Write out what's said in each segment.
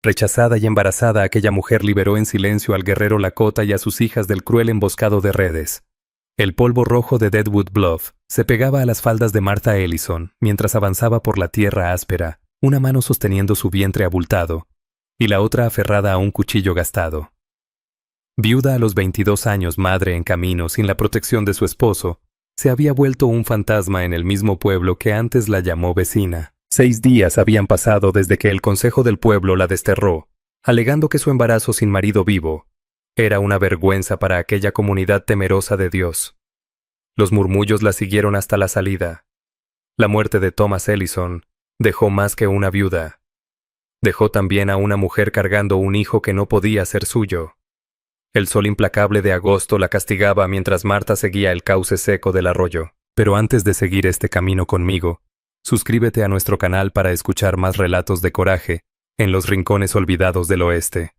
Rechazada y embarazada, aquella mujer liberó en silencio al guerrero Lakota y a sus hijas del cruel emboscado de redes. El polvo rojo de Deadwood Bluff se pegaba a las faldas de Martha Ellison mientras avanzaba por la tierra áspera, una mano sosteniendo su vientre abultado y la otra aferrada a un cuchillo gastado. Viuda a los 22 años, madre en camino sin la protección de su esposo, se había vuelto un fantasma en el mismo pueblo que antes la llamó vecina. 6 días habían pasado desde que el consejo del pueblo la desterró, alegando que su embarazo sin marido vivo era una vergüenza para aquella comunidad temerosa de Dios. Los murmullos la siguieron hasta la salida. La muerte de Thomas Ellison dejó más que una viuda. Dejó también a una mujer cargando un hijo que no podía ser suyo. El sol implacable de agosto la castigaba mientras Martha seguía el cauce seco del arroyo. Pero antes de seguir este camino conmigo, suscríbete a nuestro canal para escuchar más relatos de coraje en los rincones olvidados del oeste.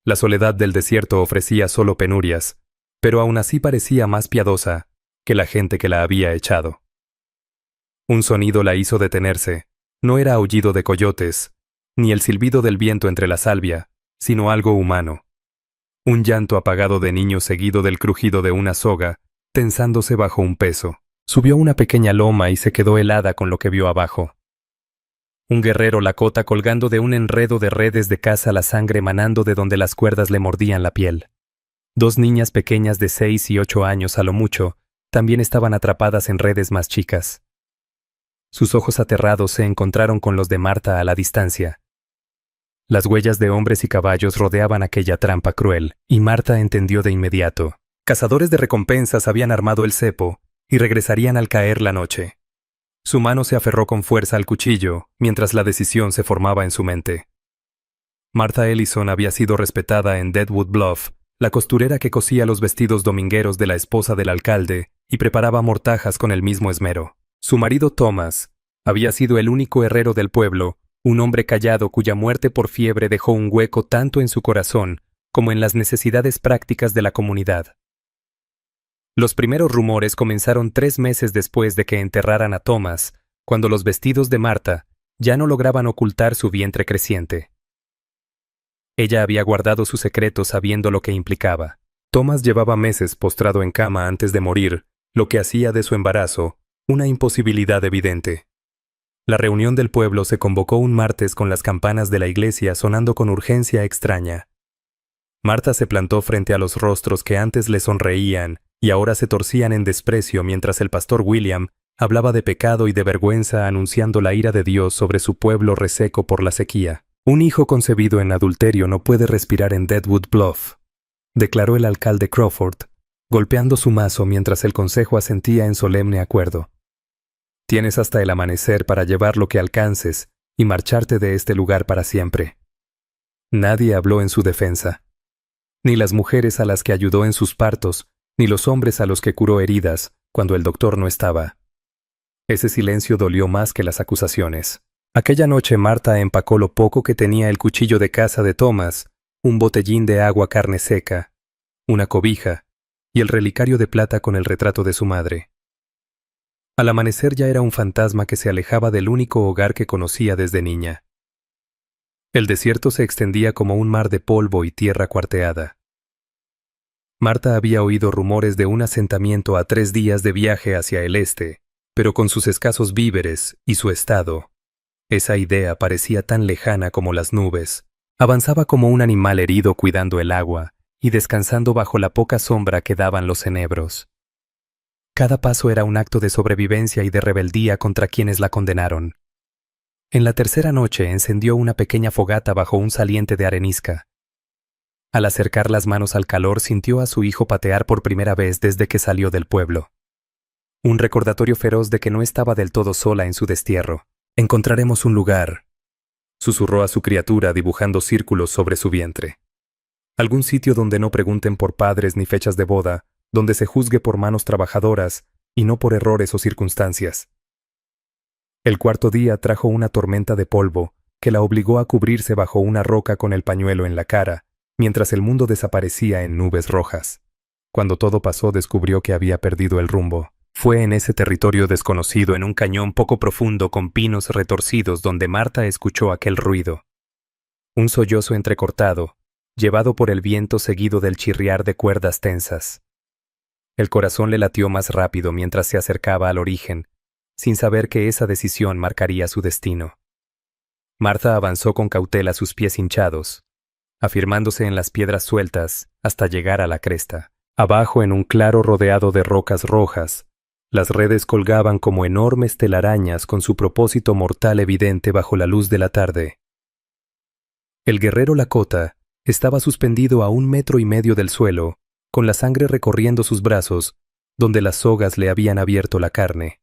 La soledad del desierto ofrecía solo penurias, pero aún así parecía más piadosa que la gente que la había echado. Un sonido la hizo detenerse. No era aullido de coyotes, ni el silbido del viento entre la salvia, sino algo humano. Un llanto apagado de niño seguido del crujido de una soga, tensándose bajo un peso. Subió una pequeña loma y se quedó helada con lo que vio abajo. Un guerrero Lakota colgando de un enredo de redes de caza, la sangre manando de donde las cuerdas le mordían la piel. 2 niñas pequeñas de 6 y 8 años a lo mucho, también estaban atrapadas en redes más chicas. Sus ojos aterrados se encontraron con los de Martha a la distancia. Las huellas de hombres y caballos rodeaban aquella trampa cruel, y Martha entendió de inmediato. Cazadores de recompensas habían armado el cepo, y regresarían al caer la noche. Su mano se aferró con fuerza al cuchillo, mientras la decisión se formaba en su mente. Martha Ellison había sido respetada en Deadwood Bluff, la costurera que cosía los vestidos domingueros de la esposa del alcalde y preparaba mortajas con el mismo esmero. Su marido Thomas había sido el único herrero del pueblo, un hombre callado cuya muerte por fiebre dejó un hueco tanto en su corazón como en las necesidades prácticas de la comunidad. Los primeros rumores comenzaron 3 meses después de que enterraran a Thomas, cuando los vestidos de Martha ya no lograban ocultar su vientre creciente. Ella había guardado su secreto sabiendo lo que implicaba. Thomas llevaba meses postrado en cama antes de morir, lo que hacía de su embarazo una imposibilidad evidente. La reunión del pueblo se convocó un martes con las campanas de la iglesia sonando con urgencia extraña. Martha se plantó frente a los rostros que antes le sonreían y ahora se torcían en desprecio mientras el pastor William hablaba de pecado y de vergüenza anunciando la ira de Dios sobre su pueblo reseco por la sequía. Un hijo concebido en adulterio no puede respirar en Deadwood Bluff, declaró el alcalde Crawford, golpeando su mazo mientras el consejo asentía en solemne acuerdo. Tienes hasta el amanecer para llevar lo que alcances y marcharte de este lugar para siempre. Nadie habló en su defensa. Ni las mujeres a las que ayudó en sus partos, ni los hombres a los que curó heridas cuando el doctor no estaba. Ese silencio dolió más que las acusaciones. Aquella noche Martha empacó lo poco que tenía el cuchillo de caza de Thomas, un botellín de agua carne seca, una cobija y el relicario de plata con el retrato de su madre. Al amanecer ya era un fantasma que se alejaba del único hogar que conocía desde niña. El desierto se extendía como un mar de polvo y tierra cuarteada. Martha había oído rumores de un asentamiento a 3 días de viaje hacia el este, pero con sus escasos víveres y su estado, esa idea parecía tan lejana como las nubes. Avanzaba como un animal herido cuidando el agua y descansando bajo la poca sombra que daban los enebros. Cada paso era un acto de sobrevivencia y de rebeldía contra quienes la condenaron. En la tercera noche encendió una pequeña fogata bajo un saliente de arenisca. Al acercar las manos al calor sintió a su hijo patear por primera vez desde que salió del pueblo. Un recordatorio feroz de que no estaba del todo sola en su destierro. Encontraremos un lugar, susurró a su criatura dibujando círculos sobre su vientre. Algún sitio donde no pregunten por padres ni fechas de boda, donde se juzgue por manos trabajadoras y no por errores o circunstancias. El cuarto día trajo una tormenta de polvo que la obligó a cubrirse bajo una roca con el pañuelo en la cara, mientras el mundo desaparecía en nubes rojas. Cuando todo pasó descubrió que había perdido el rumbo. Fue en ese territorio desconocido, en un cañón poco profundo con pinos retorcidos, donde Martha escuchó aquel ruido. Un sollozo entrecortado, llevado por el viento seguido del chirriar de cuerdas tensas. El corazón le latió más rápido mientras se acercaba al origen, sin saber que esa decisión marcaría su destino. Martha avanzó con cautela sus pies hinchados, afirmándose en las piedras sueltas hasta llegar a la cresta. Abajo, en un claro rodeado de rocas rojas, las redes colgaban como enormes telarañas con su propósito mortal evidente bajo la luz de la tarde. El guerrero Lakota estaba suspendido a 1,5 metros del suelo, con la sangre recorriendo sus brazos, donde las sogas le habían abierto la carne.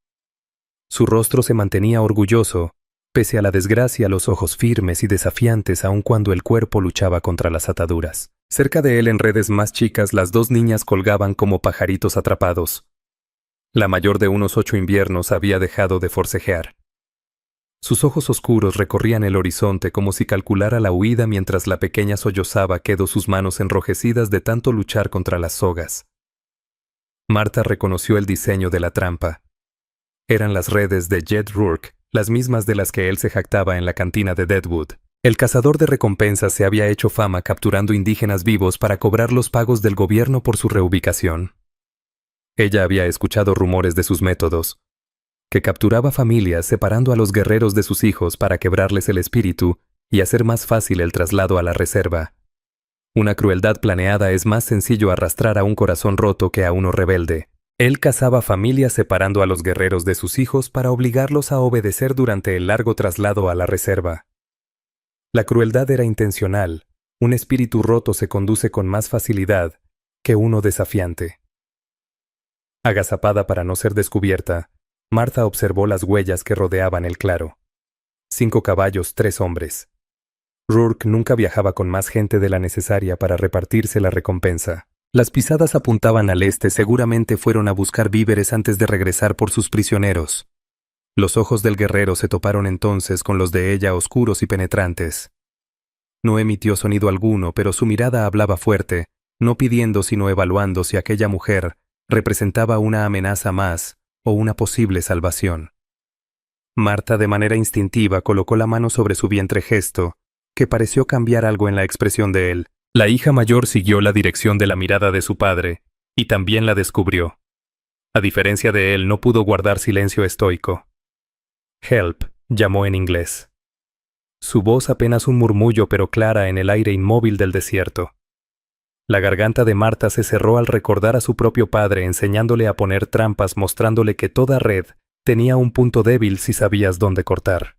Su rostro se mantenía orgulloso, pese a la desgracia, los ojos firmes y desafiantes aun cuando el cuerpo luchaba contra las ataduras. Cerca de él, en redes más chicas, las 2 niñas colgaban como pajaritos atrapados. La mayor, de unos 8 inviernos, había dejado de forcejear. Sus ojos oscuros recorrían el horizonte como si calculara la huida mientras la pequeña sollozaba quedó sus manos enrojecidas de tanto luchar contra las sogas. Martha reconoció el diseño de la trampa. Eran las redes de Jed Rourke, las mismas de las que él se jactaba en la cantina de Deadwood. El cazador de recompensas se había hecho fama capturando indígenas vivos para cobrar los pagos del gobierno por su reubicación. Ella había escuchado rumores de sus métodos, que capturaba familias separando a los guerreros de sus hijos para quebrarles el espíritu y hacer más fácil el traslado a la reserva. Una crueldad planeada es más sencillo arrastrar a un corazón roto que a uno rebelde. Él cazaba familias separando a los guerreros de sus hijos para obligarlos a obedecer durante el largo traslado a la reserva. La crueldad era intencional. Un espíritu roto se conduce con más facilidad que uno desafiante. Agazapada para no ser descubierta, Martha observó las huellas que rodeaban el claro. 5 caballos, 3 hombres. Rourke nunca viajaba con más gente de la necesaria para repartirse la recompensa. Las pisadas apuntaban al este, seguramente fueron a buscar víveres antes de regresar por sus prisioneros. Los ojos del guerrero se toparon entonces con los de ella, oscuros y penetrantes. No emitió sonido alguno, pero su mirada hablaba fuerte, no pidiendo sino evaluando si aquella mujer representaba una amenaza más o una posible salvación. Martha, de manera instintiva, colocó la mano sobre su vientre, gesto que pareció cambiar algo en la expresión de él. La hija mayor siguió la dirección de la mirada de su padre, y también la descubrió. A diferencia de él, no pudo guardar silencio estoico. «Help», llamó en inglés. Su voz apenas un murmullo, pero clara en el aire inmóvil del desierto. La garganta de Martha se cerró al recordar a su propio padre enseñándole a poner trampas, mostrándole que toda red tenía un punto débil si sabías dónde cortar.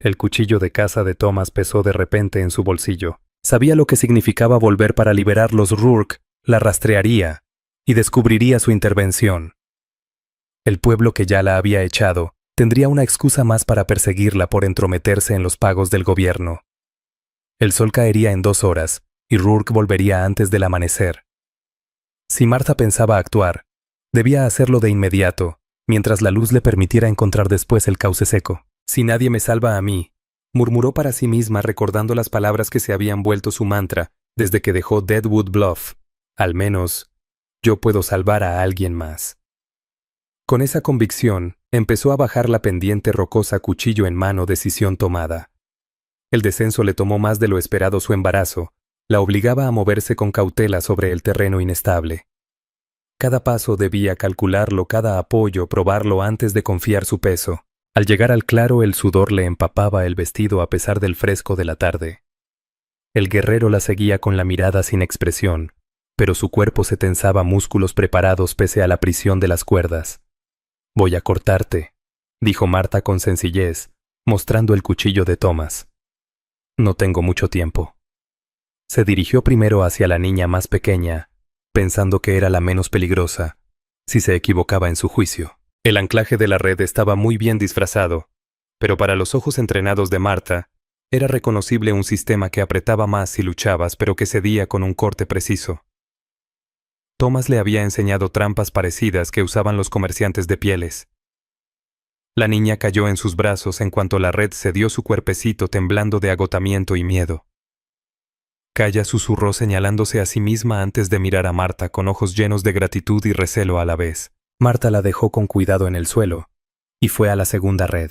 El cuchillo de caza de Thomas pesó de repente en su bolsillo. Sabía lo que significaba volver para liberarlos. Rourke la rastrearía y descubriría su intervención. El pueblo que ya la había echado tendría una excusa más para perseguirla por entrometerse en los pagos del gobierno. El sol caería en 2 horas y Rourke volvería antes del amanecer. Si Martha pensaba actuar, debía hacerlo de inmediato, mientras la luz le permitiera encontrar después el cauce seco. «Si nadie me salva a mí», murmuró para sí misma, recordando las palabras que se habían vuelto su mantra desde que dejó Deadwood Bluff. «Al menos, yo puedo salvar a alguien más». Con esa convicción, empezó a bajar la pendiente rocosa, cuchillo en mano, decisión tomada. El descenso le tomó más de lo esperado. Su embarazo la obligaba a moverse con cautela sobre el terreno inestable. Cada paso debía calcularlo, cada apoyo probarlo antes de confiar su peso. Al llegar al claro, el sudor le empapaba el vestido a pesar del fresco de la tarde. El guerrero la seguía con la mirada sin expresión, pero su cuerpo se tensaba, músculos preparados pese a la prisión de las cuerdas. «Voy a cortarte», dijo Martha con sencillez, mostrando el cuchillo de Thomas. «No tengo mucho tiempo». Se dirigió primero hacia la niña más pequeña, pensando que era la menos peligrosa, si se equivocaba en su juicio. El anclaje de la red estaba muy bien disfrazado, pero para los ojos entrenados de Martha, era reconocible un sistema que apretaba más si luchabas, pero que cedía con un corte preciso. Thomas le había enseñado trampas parecidas que usaban los comerciantes de pieles. La niña cayó en sus brazos en cuanto la red cedió su cuerpecito, temblando de agotamiento y miedo. Calla, susurró señalándose a sí misma antes de mirar a Martha con ojos llenos de gratitud y recelo a la vez. Martha la dejó con cuidado en el suelo y fue a la segunda red.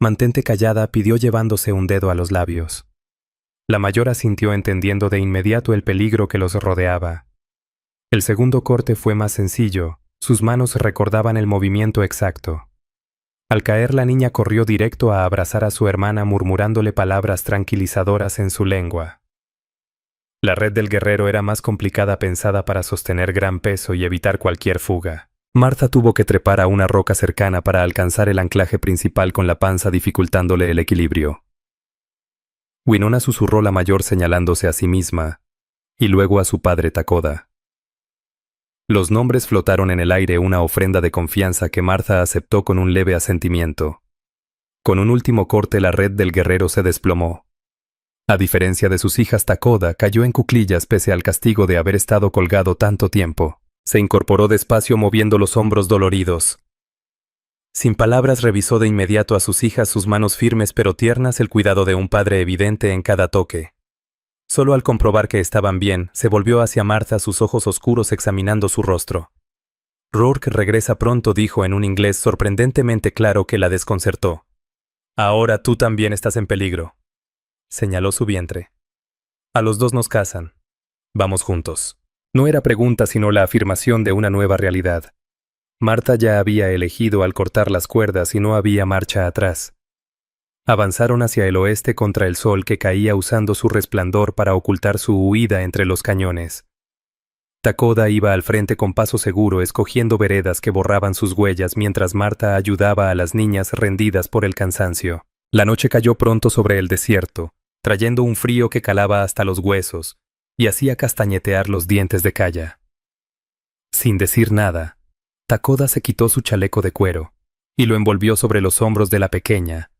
«Mantente callada», pidió llevándose un dedo a los labios. La mayor asintió entendiendo de inmediato el peligro que los rodeaba. El segundo corte fue más sencillo, sus manos recordaban el movimiento exacto. Al caer la niña corrió directo a abrazar a su hermana murmurándole palabras tranquilizadoras en su lengua. La red del guerrero era más complicada pensada para sostener gran peso y evitar cualquier fuga. Martha tuvo que trepar a una roca cercana para alcanzar el anclaje principal con la panza dificultándole el equilibrio. Winona susurró la mayor señalándose a sí misma, y luego a su padre Takoda. Los nombres flotaron en el aire, una ofrenda de confianza que Martha aceptó con un leve asentimiento. Con un último corte la red del guerrero se desplomó. A diferencia de sus hijas, Takoda cayó en cuclillas pese al castigo de haber estado colgado tanto tiempo. Se incorporó despacio moviendo los hombros doloridos. Sin palabras revisó de inmediato a sus hijas, sus manos firmes pero tiernas, el cuidado de un padre evidente en cada toque. Solo al comprobar que estaban bien, se volvió hacia Martha, sus ojos oscuros examinando su rostro. Rourke regresa pronto, dijo en un inglés sorprendentemente claro que la desconcertó. Ahora tú también estás en peligro. Señaló su vientre. A los dos nos casan. Vamos juntos. No era pregunta sino la afirmación de una nueva realidad. Martha ya había elegido al cortar las cuerdas y no había marcha atrás. Avanzaron hacia el oeste contra el sol que caía usando su resplandor para ocultar su huida entre los cañones. Takoda iba al frente con paso seguro, escogiendo veredas que borraban sus huellas mientras Martha ayudaba a las niñas rendidas por el cansancio. La noche cayó pronto sobre el desierto, trayendo un frío que calaba hasta los huesos y hacía castañetear los dientes de Kaya. Sin decir nada, Takoda se quitó su chaleco de cuero y lo envolvió sobre los hombros de la pequeña,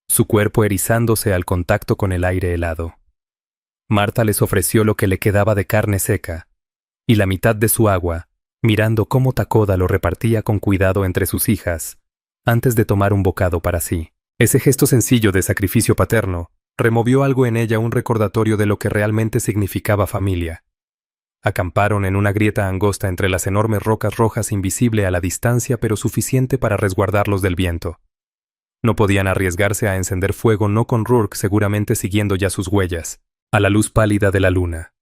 su cuerpo erizándose al contacto con el aire helado. Martha les ofreció lo que le quedaba de carne seca y la mitad de su agua, mirando cómo Takoda lo repartía con cuidado entre sus hijas, antes de tomar un bocado para sí. Ese gesto sencillo de sacrificio paterno removió algo en ella, un recordatorio de lo que realmente significaba familia. Acamparon en una grieta angosta entre las enormes rocas rojas, invisible a la distancia pero suficiente para resguardarlos del viento. No podían arriesgarse a encender fuego, no con Rourke seguramente siguiendo ya sus huellas, a la luz pálida de la luna.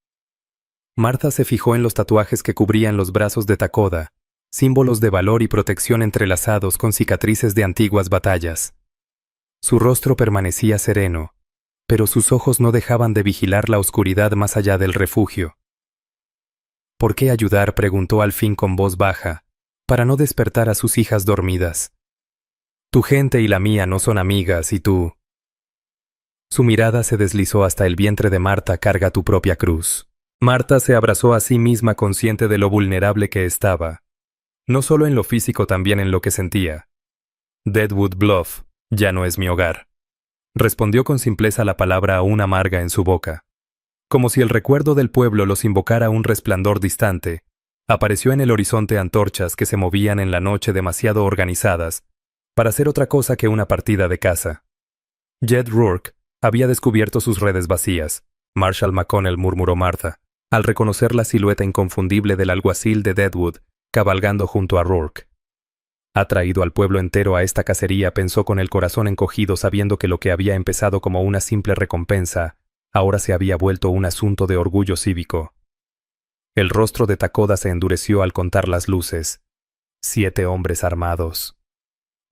Martha se fijó en los tatuajes que cubrían los brazos de Takoda, símbolos de valor y protección entrelazados con cicatrices de antiguas batallas. Su rostro permanecía sereno, pero sus ojos no dejaban de vigilar la oscuridad más allá del refugio. ¿Por qué ayudar?, preguntó al fin con voz baja, para no despertar a sus hijas dormidas. Tu gente y la mía no son amigas, y tú... Su mirada se deslizó hasta el vientre de Martha. Carga tu propia cruz. Martha se abrazó a sí misma, consciente de lo vulnerable que estaba. No solo en lo físico, también en lo que sentía. Deadwood Bluff ya no es mi hogar. Respondió con simpleza, la palabra aún amarga en su boca. Como si el recuerdo del pueblo los invocara, un resplandor distante. Apareció en el horizonte antorchas que se movían en la noche demasiado organizadas para ser otra cosa que una partida de caza. Jed Rourke había descubierto sus redes vacías. Marshall McConnell, murmuró Martha, al reconocer la silueta inconfundible del alguacil de Deadwood cabalgando junto a Rourke. Ha traído al pueblo entero a esta cacería, pensó con el corazón encogido, sabiendo que lo que había empezado como una simple recompensa ahora se había vuelto un asunto de orgullo cívico. El rostro de Takoda se endureció al contar las luces. 7 hombres armados.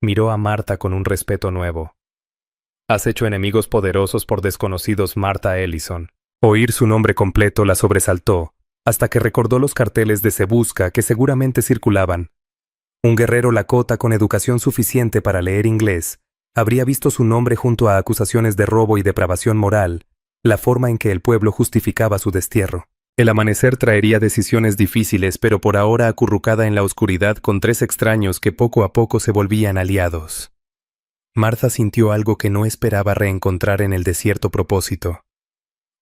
Miró a Martha con un respeto nuevo. Has hecho enemigos poderosos por desconocidos, Martha Ellison. Oír su nombre completo la sobresaltó, hasta que recordó los carteles de Se Busca que seguramente circulaban. Un guerrero lakota con educación suficiente para leer inglés habría visto su nombre junto a acusaciones de robo y depravación moral, la forma en que el pueblo justificaba su destierro. El amanecer traería decisiones difíciles, pero por ahora acurrucada en la oscuridad con 3 extraños que poco a poco se volvían aliados. Martha sintió algo que no esperaba reencontrar en el desierto propósito.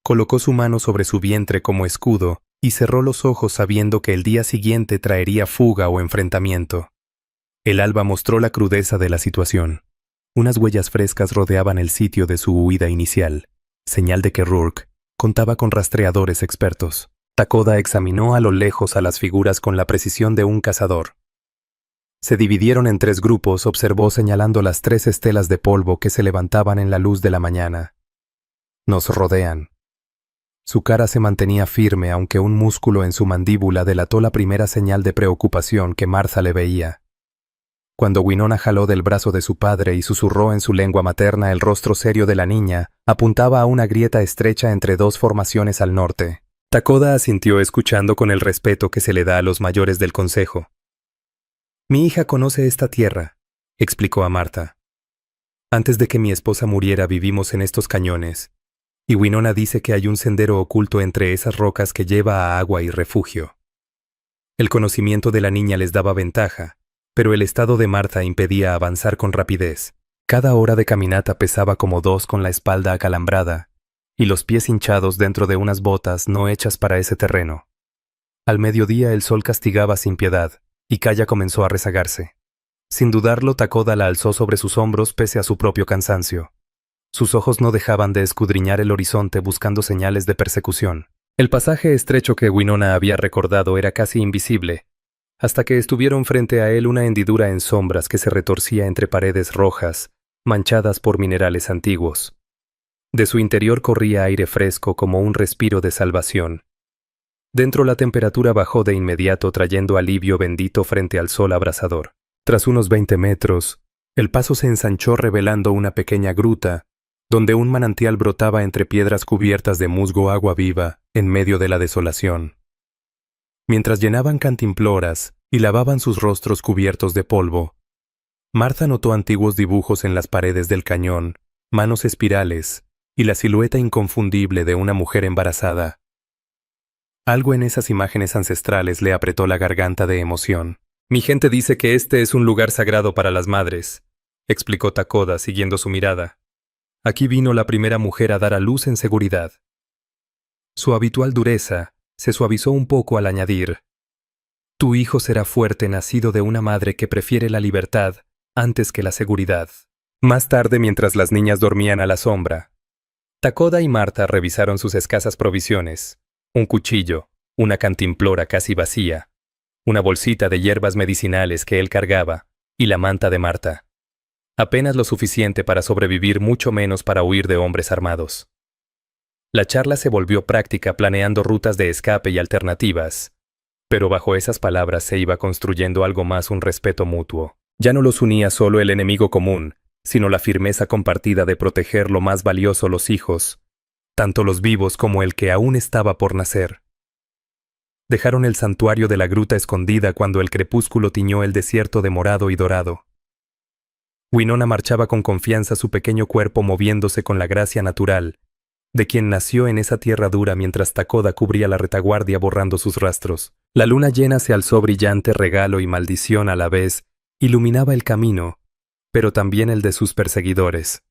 Colocó su mano sobre su vientre como escudo y cerró los ojos sabiendo que el día siguiente traería fuga o enfrentamiento. El alba mostró la crudeza de la situación. Unas huellas frescas rodeaban el sitio de su huida inicial, señal de que Rourke contaba con rastreadores expertos. Takoda examinó a lo lejos a las figuras con la precisión de un cazador. Se dividieron en 3 grupos, observó señalando las 3 estelas de polvo que se levantaban en la luz de la mañana. Nos rodean, Su cara se mantenía firme, aunque un músculo en su mandíbula delató la primera señal de preocupación que Martha le veía. Cuando Winona jaló del brazo de su padre y susurró en su lengua materna, el rostro serio de la niña apuntaba a una grieta estrecha entre dos formaciones al norte. Takoda asintió escuchando con el respeto que se le da a los mayores del consejo. «Mi hija conoce esta tierra», explicó a Martha. «Antes de que mi esposa muriera vivimos en estos cañones, y Winona dice que hay un sendero oculto entre esas rocas que lleva a agua y refugio». El conocimiento de la niña les daba ventaja, pero el estado de Martha impedía avanzar con rapidez. Cada hora de caminata pesaba como 2 con la espalda acalambrada y los pies hinchados dentro de unas botas no hechas para ese terreno. Al mediodía el sol castigaba sin piedad, y Kaya comenzó a rezagarse. Sin dudarlo, Takoda la alzó sobre sus hombros pese a su propio cansancio. Sus ojos no dejaban de escudriñar el horizonte buscando señales de persecución. El pasaje estrecho que Winona había recordado era casi invisible, hasta que estuvieron frente a él una hendidura en sombras que se retorcía entre paredes rojas, manchadas por minerales antiguos. De su interior corría aire fresco como un respiro de salvación. Dentro la temperatura bajó de inmediato trayendo alivio bendito frente al sol abrasador. Tras unos 20 metros, el paso se ensanchó revelando una pequeña gruta, donde un manantial brotaba entre piedras cubiertas de musgo agua viva en medio de la desolación. Mientras llenaban cantimploras y lavaban sus rostros cubiertos de polvo, Martha notó antiguos dibujos en las paredes del cañón, manos espirales y la silueta inconfundible de una mujer embarazada. Algo en esas imágenes ancestrales le apretó la garganta de emoción. «Mi gente dice que este es un lugar sagrado para las madres», explicó Takoda siguiendo su mirada. «Aquí vino la primera mujer a dar a luz en seguridad». Su habitual dureza se suavizó un poco al añadir: «Tu hijo será fuerte, nacido de una madre que prefiere la libertad antes que la seguridad». Más tarde, mientras las niñas dormían a la sombra, Takoda y Martha revisaron sus escasas provisiones: un cuchillo, una cantimplora casi vacía, una bolsita de hierbas medicinales que él cargaba y la manta de Martha. Apenas lo suficiente para sobrevivir, mucho menos para huir de hombres armados. La charla se volvió práctica, planeando rutas de escape y alternativas, pero bajo esas palabras se iba construyendo algo más: un respeto mutuo. Ya no los unía solo el enemigo común, sino la firmeza compartida de proteger lo más valioso: los hijos, tanto los vivos como el que aún estaba por nacer. Dejaron el santuario de la gruta escondida cuando el crepúsculo tiñó el desierto de morado y dorado. Winona marchaba con confianza, su pequeño cuerpo moviéndose con la gracia natural de quien nació en esa tierra dura, mientras Takoda cubría la retaguardia borrando sus rastros. La luna llena se alzó brillante, regalo y maldición a la vez, iluminaba el camino, pero también el de sus perseguidores.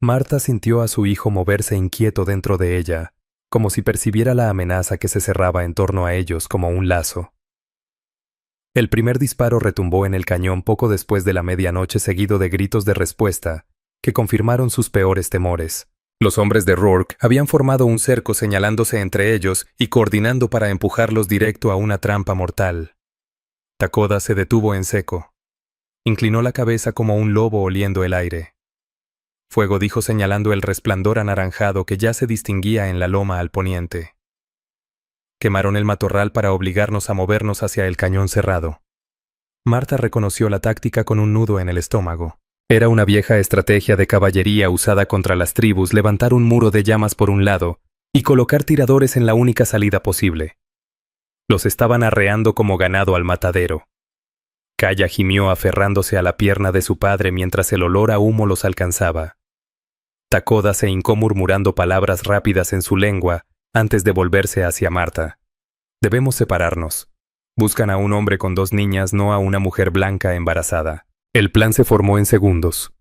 Martha sintió a su hijo moverse inquieto dentro de ella, como si percibiera la amenaza que se cerraba en torno a ellos como un lazo. El primer disparo retumbó en el cañón poco después de la medianoche, seguido de gritos de respuesta que confirmaron sus peores temores. Los hombres de Rourke habían formado un cerco, señalándose entre ellos y coordinando para empujarlos directo a una trampa mortal. Takoda se detuvo en seco. Inclinó la cabeza como un lobo oliendo el aire. «Fuego», dijo señalando el resplandor anaranjado que ya se distinguía en la loma al poniente. Quemaron el matorral para obligarnos a movernos hacia el cañón cerrado. Martha reconoció la táctica con un nudo en el estómago. Era una vieja estrategia de caballería usada contra las tribus: levantar un muro de llamas por un lado y colocar tiradores en la única salida posible. Los estaban arreando como ganado al matadero. Kaya gimió aferrándose a la pierna de su padre mientras el olor a humo los alcanzaba. Takoda se hincó murmurando palabras rápidas en su lengua antes de volverse hacia Martha. «Debemos separarnos. Buscan a un hombre con 2 niñas, no a una mujer blanca embarazada». El plan se formó en segundos.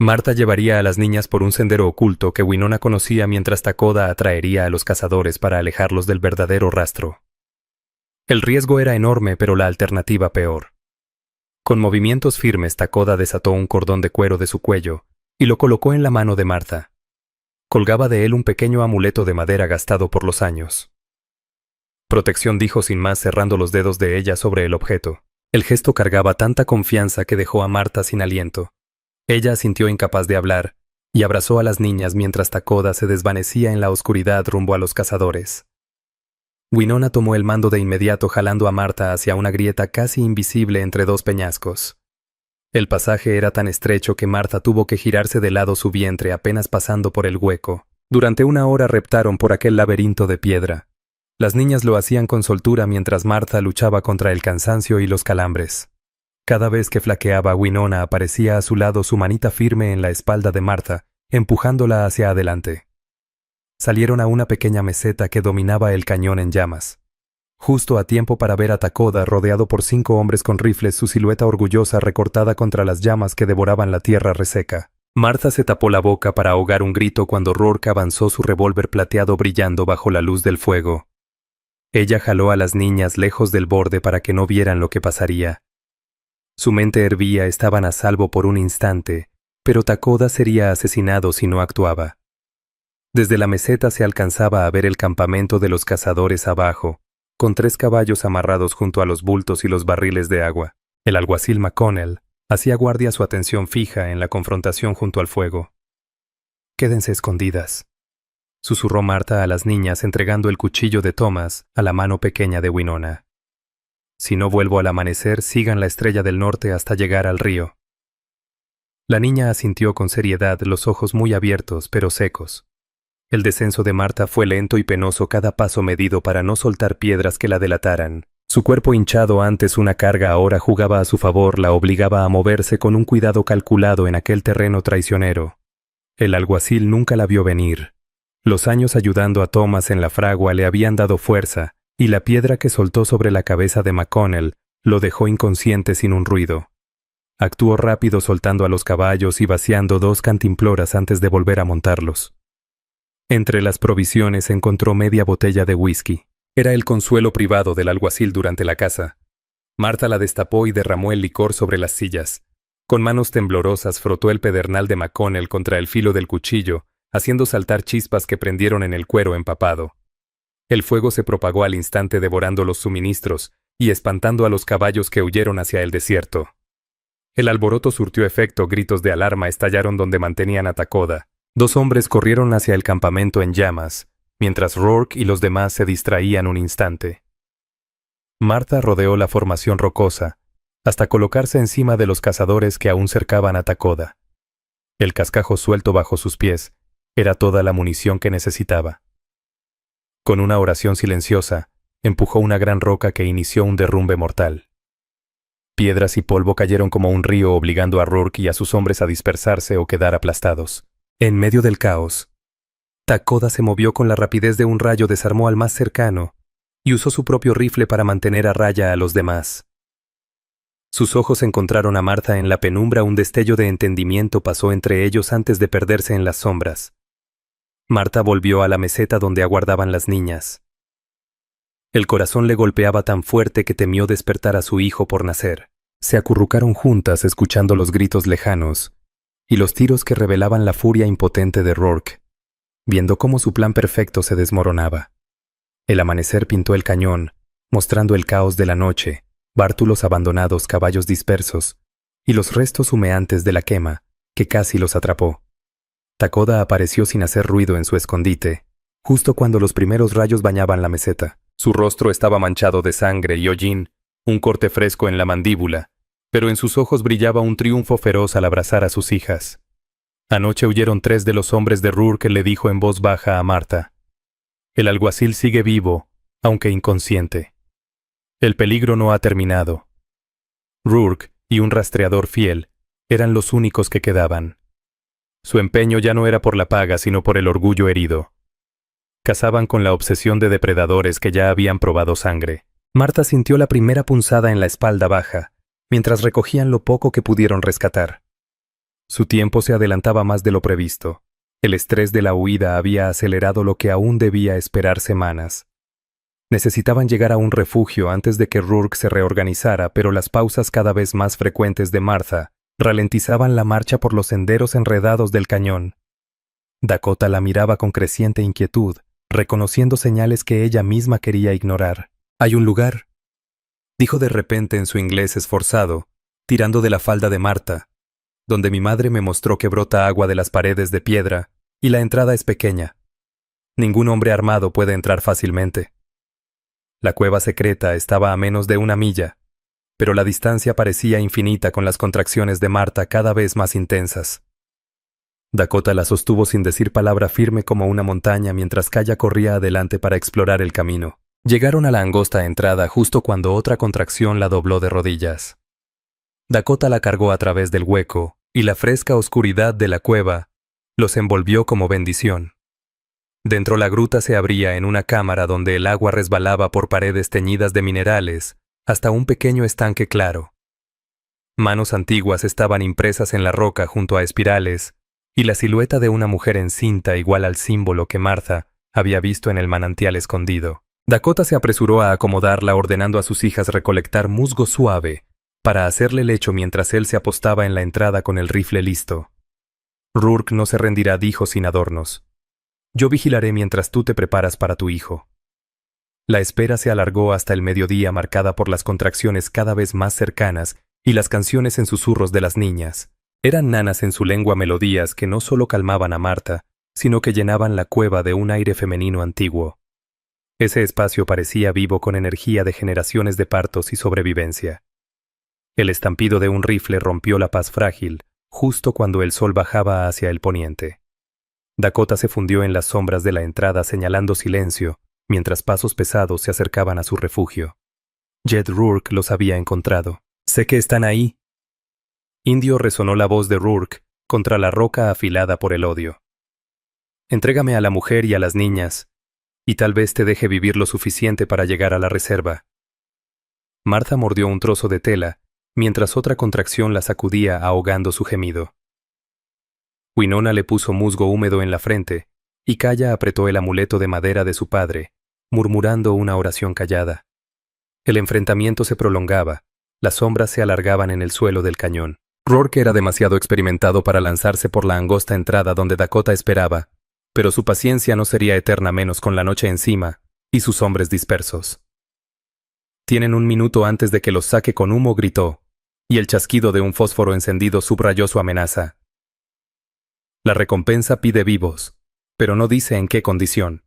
Martha llevaría a las niñas por un sendero oculto que Winona conocía, mientras Takoda atraería a los cazadores para alejarlos del verdadero rastro. El riesgo era enorme, pero la alternativa peor. Con movimientos firmes, Takoda desató un cordón de cuero de su cuello y lo colocó en la mano de Martha. Colgaba de él un pequeño amuleto de madera gastado por los años. «Protección», dijo sin más, cerrando los dedos de ella sobre el objeto. El gesto cargaba tanta confianza que dejó a Martha sin aliento. Ella sintió incapaz de hablar, y abrazó a las niñas mientras Takoda se desvanecía en la oscuridad rumbo a los cazadores. Winona tomó el mando de inmediato jalando a Martha hacia una grieta casi invisible entre dos peñascos. El pasaje era tan estrecho que Martha tuvo que girarse de lado su vientre apenas pasando por el hueco. Durante una hora reptaron por aquel laberinto de piedra. Las niñas lo hacían con soltura mientras Martha luchaba contra el cansancio y los calambres. Cada vez que flaqueaba, Winona aparecía a su lado, su manita firme en la espalda de Martha, empujándola hacia adelante. Salieron a una pequeña meseta que dominaba el cañón en llamas. Justo a tiempo para ver a Takoda rodeado por 5 hombres con rifles, su silueta orgullosa recortada contra las llamas que devoraban la tierra reseca. Martha se tapó la boca para ahogar un grito cuando Rourke avanzó, su revólver plateado brillando bajo la luz del fuego. Ella jaló a las niñas lejos del borde para que no vieran lo que pasaría. Su mente hervía, estaban a salvo por un instante, pero Takoda sería asesinado si no actuaba. Desde la meseta se alcanzaba a ver el campamento de los cazadores abajo, con 3 caballos amarrados junto a los bultos y los barriles de agua. El alguacil McConnell hacía guardia, su atención fija en la confrontación junto al fuego. «Quédense escondidas», susurró Martha a las niñas entregando el cuchillo de Thomas a la mano pequeña de Winona. «Si no vuelvo al amanecer, sigan la estrella del norte hasta llegar al río». La niña asintió con seriedad, los ojos muy abiertos pero secos. El descenso de Martha fue lento y penoso, cada paso medido para no soltar piedras que la delataran. Su cuerpo hinchado, antes una carga, ahora jugaba a su favor, la obligaba a moverse con un cuidado calculado en aquel terreno traicionero. El alguacil nunca la vio venir. Los años ayudando a Thomas en la fragua le habían dado fuerza, y la piedra que soltó sobre la cabeza de McConnell lo dejó inconsciente sin un ruido. Actuó rápido, soltando a los caballos y vaciando 2 cantimploras antes de volver a montarlos. Entre las provisiones encontró media botella de whisky. Era el consuelo privado del alguacil durante la caza. Martha la destapó y derramó el licor sobre las sillas. Con manos temblorosas frotó el pedernal de McConnell contra el filo del cuchillo, haciendo saltar chispas que prendieron en el cuero empapado. El fuego se propagó al instante, devorando los suministros y espantando a los caballos que huyeron hacia el desierto. El alboroto surtió efecto, gritos de alarma estallaron donde mantenían a Takoda. 2 hombres corrieron hacia el campamento en llamas, mientras Rourke y los demás se distraían un instante. Martha rodeó la formación rocosa, hasta colocarse encima de los cazadores que aún cercaban a Takoda. El cascajo suelto bajo sus pies era toda la munición que necesitaba. Con una oración silenciosa, empujó una gran roca que inició un derrumbe mortal. Piedras y polvo cayeron como un río, obligando a Rourke y a sus hombres a dispersarse o quedar aplastados. En medio del caos, Takoda se movió con la rapidez de un rayo, desarmó al más cercano y usó su propio rifle para mantener a raya a los demás. Sus ojos encontraron a Martha en la penumbra, un destello de entendimiento pasó entre ellos antes de perderse en las sombras. Martha volvió a la meseta donde aguardaban las niñas. El corazón le golpeaba tan fuerte que temió despertar a su hijo por nacer. Se acurrucaron juntas escuchando los gritos lejanos y los tiros que revelaban la furia impotente de Rourke, viendo cómo su plan perfecto se desmoronaba. El amanecer pintó el cañón, mostrando el caos de la noche, bártulos abandonados, caballos dispersos, y los restos humeantes de la quema, que casi los atrapó. Takoda apareció sin hacer ruido en su escondite, justo cuando los primeros rayos bañaban la meseta. Su rostro estaba manchado de sangre y hollín, un corte fresco en la mandíbula, pero en sus ojos brillaba un triunfo feroz al abrazar a sus hijas. Anoche huyeron 3 de los hombres de Rourke, le dijo en voz baja a Martha. El alguacil sigue vivo, aunque inconsciente. El peligro no ha terminado. Rourke y un rastreador fiel eran los únicos que quedaban. Su empeño ya no era por la paga, sino por el orgullo herido. Cazaban con la obsesión de depredadores que ya habían probado sangre. Martha sintió la primera punzada en la espalda baja, mientras recogían lo poco que pudieron rescatar. Su tiempo se adelantaba más de lo previsto. El estrés de la huida había acelerado lo que aún debía esperar semanas. Necesitaban llegar a un refugio antes de que Rourke se reorganizara, pero las pausas cada vez más frecuentes de Martha ralentizaban la marcha por los senderos enredados del cañón. Dakota la miraba con creciente inquietud, reconociendo señales que ella misma quería ignorar. «Hay un lugar», dijo de repente en su inglés esforzado, tirando de la falda de Martha, donde mi madre me mostró que brota agua de las paredes de piedra, y la entrada es pequeña. Ningún hombre armado puede entrar fácilmente. La cueva secreta estaba a menos de 1 milla, pero la distancia parecía infinita con las contracciones de Marta cada vez más intensas. Dakota la sostuvo sin decir palabra, firme como una montaña, mientras Kaya corría adelante para explorar el camino. Llegaron a la angosta entrada justo cuando otra contracción la dobló de rodillas. Dakota la cargó a través del hueco, y la fresca oscuridad de la cueva los envolvió como bendición. Dentro la gruta se abría en una cámara donde el agua resbalaba por paredes teñidas de minerales hasta un pequeño estanque claro. Manos antiguas estaban impresas en la roca junto a espirales, y la silueta de una mujer encinta igual al símbolo que Martha había visto en el manantial escondido. Dakota se apresuró a acomodarla, ordenando a sus hijas recolectar musgo suave para hacerle lecho mientras él se apostaba en la entrada con el rifle listo. Rourke no se rendirá, dijo sin adornos. Yo vigilaré mientras tú te preparas para tu hijo. La espera se alargó hasta el mediodía, marcada por las contracciones cada vez más cercanas y las canciones en susurros de las niñas. Eran nanas en su lengua, melodías que no solo calmaban a Marta, sino que llenaban la cueva de un aire femenino antiguo. Ese espacio parecía vivo con energía de generaciones de partos y sobrevivencia. El estampido de un rifle rompió la paz frágil, justo cuando el sol bajaba hacia el poniente. Dakota se fundió en las sombras de la entrada, señalando silencio, mientras pasos pesados se acercaban a su refugio. Jed Rourke los había encontrado. «Sé que están ahí». Indio, resonó la voz de Rourke contra la roca afilada por el odio. «Entrégame a la mujer y a las niñas, y tal vez te deje vivir lo suficiente para llegar a la reserva». Martha mordió un trozo de tela, mientras otra contracción la sacudía, ahogando su gemido. Winona le puso musgo húmedo en la frente, y Kaya apretó el amuleto de madera de su padre, murmurando una oración callada. El enfrentamiento se prolongaba, las sombras se alargaban en el suelo del cañón. Rourke era demasiado experimentado para lanzarse por la angosta entrada donde Dakota esperaba, pero su paciencia no sería eterna, menos con la noche encima y sus hombres dispersos. «Tienen 1 minuto antes de que los saque con humo», gritó, y el chasquido de un fósforo encendido subrayó su amenaza. «La recompensa pide vivos, pero no dice en qué condición».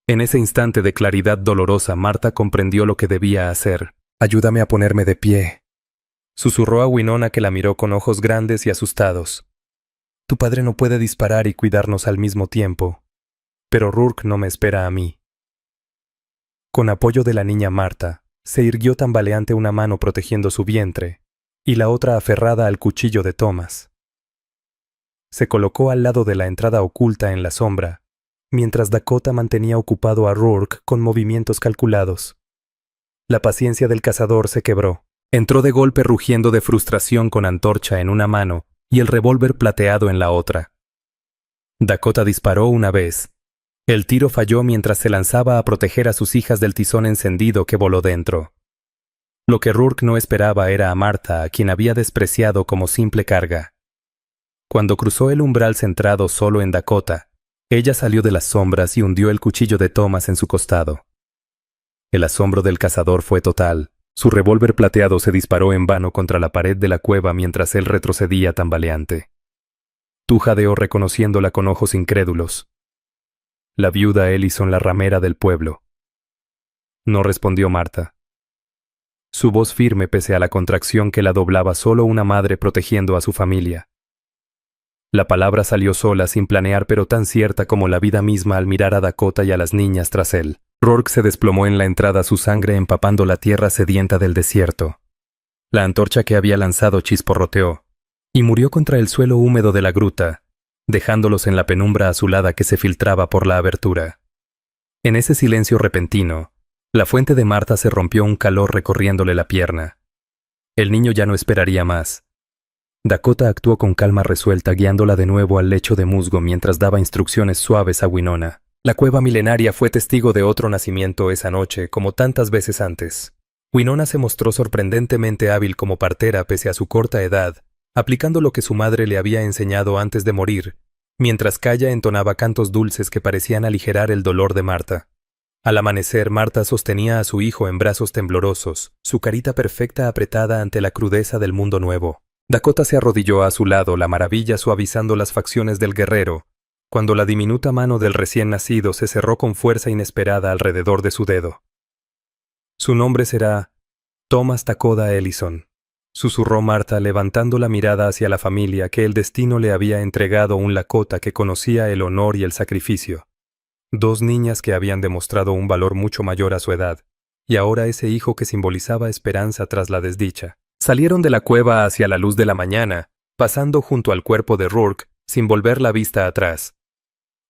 En ese instante de claridad dolorosa, Marta comprendió lo que debía hacer. «Ayúdame a ponerme de pie», susurró a Winona, que la miró con ojos grandes y asustados. «Tu padre no puede disparar y cuidarnos al mismo tiempo, pero Rourke no me espera a mí». Con apoyo de la niña Marta, se irguió tambaleante, una mano protegiendo su vientre y la otra aferrada al cuchillo de Thomas. Se colocó al lado de la entrada oculta en la sombra, mientras Dakota mantenía ocupado a Rourke con movimientos calculados. La paciencia del cazador se quebró. Entró de golpe, rugiendo de frustración, con antorcha en una mano y el revólver plateado en la otra. Dakota disparó una vez. El tiro falló mientras se lanzaba a proteger a sus hijas del tizón encendido que voló dentro. Lo que Rourke no esperaba era a Marta, a quien había despreciado como simple carga. Cuando cruzó el umbral centrado solo en Dakota, ella salió de las sombras y hundió el cuchillo de Thomas en su costado. El asombro del cazador fue total. Su revólver plateado se disparó en vano contra la pared de la cueva mientras él retrocedía tambaleante. Tú, jadeó, reconociéndola con ojos incrédulos. «La viuda Ellison, la ramera del pueblo». No respondió Marta. Su voz firme pese a la contracción que la doblaba, solo una madre protegiendo a su familia. La palabra salió sola, sin planear, pero tan cierta como la vida misma al mirar a Dakota y a las niñas tras él. Rourke se desplomó en la entrada, su sangre empapando la tierra sedienta del desierto. La antorcha que había lanzado chisporroteó, y murió contra el suelo húmedo de la gruta, dejándolos en la penumbra azulada que se filtraba por la abertura. En ese silencio repentino, la fuente de Marta se rompió, un calor recorriéndole la pierna. El niño ya no esperaría más. Dakota actuó con calma resuelta, guiándola de nuevo al lecho de musgo mientras daba instrucciones suaves a Winona. La cueva milenaria fue testigo de otro nacimiento esa noche, como tantas veces antes. Winona se mostró sorprendentemente hábil como partera pese a su corta edad, aplicando lo que su madre le había enseñado antes de morir, mientras Kaya entonaba cantos dulces que parecían aligerar el dolor de Marta. Al amanecer, Marta sostenía a su hijo en brazos temblorosos, su carita perfecta apretada ante la crudeza del mundo nuevo. Dakota se arrodilló a su lado, la maravilla suavizando las facciones del guerrero, cuando la diminuta mano del recién nacido se cerró con fuerza inesperada alrededor de su dedo. Su nombre será Thomas Dakota Ellison, susurró Martha levantando la mirada hacia la familia que el destino le había entregado un Lakota que conocía el honor y el sacrificio. Dos niñas que habían demostrado un valor mucho mayor a su edad, y ahora ese hijo que simbolizaba esperanza tras la desdicha. Salieron de la cueva hacia la luz de la mañana, pasando junto al cuerpo de Rourke, sin volver la vista atrás.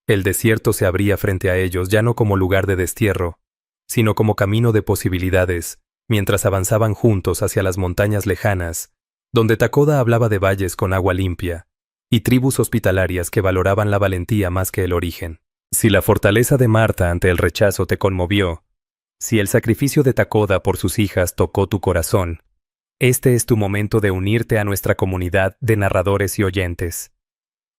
El desierto se abría frente a ellos ya no como lugar de destierro, sino como camino de posibilidades, mientras avanzaban juntos hacia las montañas lejanas, donde Dakota hablaba de valles con agua limpia, y tribus hospitalarias que valoraban la valentía más que el origen. Si la fortaleza de Martha ante el rechazo te conmovió, si el sacrificio de Dakota por sus hijas tocó tu corazón, este es tu momento de unirte a nuestra comunidad de narradores y oyentes.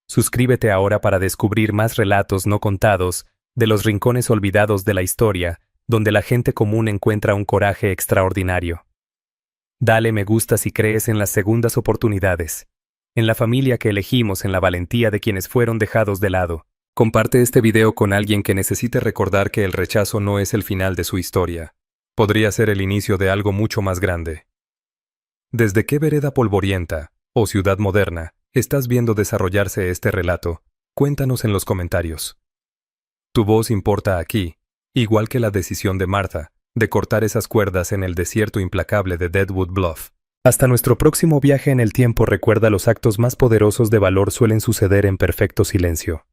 Suscríbete ahora para descubrir más relatos no contados de los rincones olvidados de la historia, donde la gente común encuentra un coraje extraordinario. Dale me gusta si crees en las segundas oportunidades, en la familia que elegimos, en la valentía de quienes fueron dejados de lado. Comparte este video con alguien que necesite recordar que el rechazo no es el final de su historia. Podría ser el inicio de algo mucho más grande. ¿Desde qué vereda polvorienta, o ciudad moderna, estás viendo desarrollarse este relato? Cuéntanos en los comentarios. Tu voz importa aquí, igual que la decisión de Martha, de cortar esas cuerdas en el desierto implacable de Deadwood Bluff. Hasta nuestro próximo viaje en el tiempo, recuerda, los actos más poderosos de valor suelen suceder en perfecto silencio.